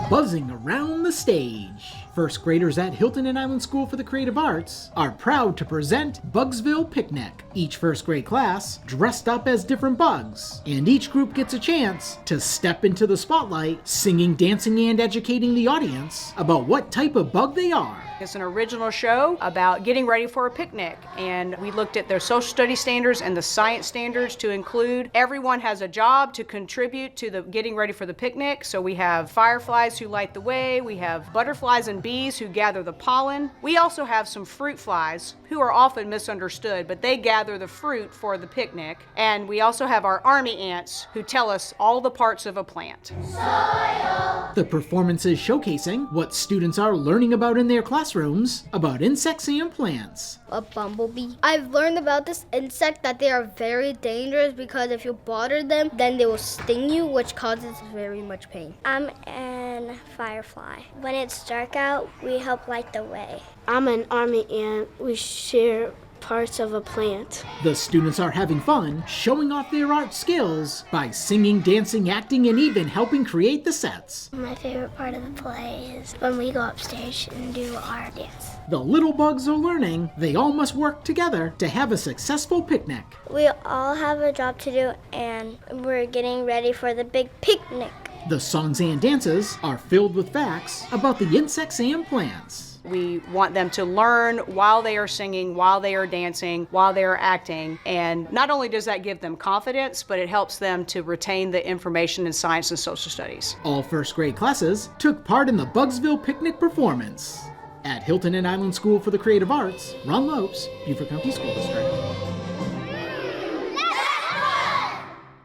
buzzing around the stage. First graders at Hilton Head Island School for the Creative Arts are proud to present Bugsville Picnic. Each first grade class dressed up as different bugs, and each group gets a chance to step into the spotlight, singing, dancing, and educating the audience about what type of bug they are. It's an original show about getting ready for a picnic, and we looked at their social studies standards and the science standards to include everyone has a job to contribute to the getting ready for the picnic. So we have fireflies who light the way, we have butterflies and bees who gather the pollen. We also have some fruit flies who are often misunderstood, but they gather the fruit for the picnic. And we also have our army ants who tell us all the parts of a plant. Soil. The performances showcasing what students are learning about in their classrooms about insects and plants. A bumblebee. I've learned about this insect that they are very dangerous because if you bother them, then they will sting you, which causes very much pain. I'm an firefly. When it's dark out, we help light the way. I'm an army ant. We share parts of a plant. The students are having fun, showing off their art skills by singing, dancing, acting, and even helping create the sets. My favorite part of the play is when we go upstairs and do our dance. The little bugs are learning they all must work together to have a successful picnic. We all have a job to do, and we're getting ready for the big picnic. The songs and dances are filled with facts about the insects and plants. We want them to learn while they are singing, while they are dancing, while they are acting. And not only does that give them confidence, but it helps them to retain the information in science and social studies. All first grade classes took part in the Bugsville Picnic performance. At Hilton Head Island School for the Creative Arts, Ron Lopes, Beaufort County School District.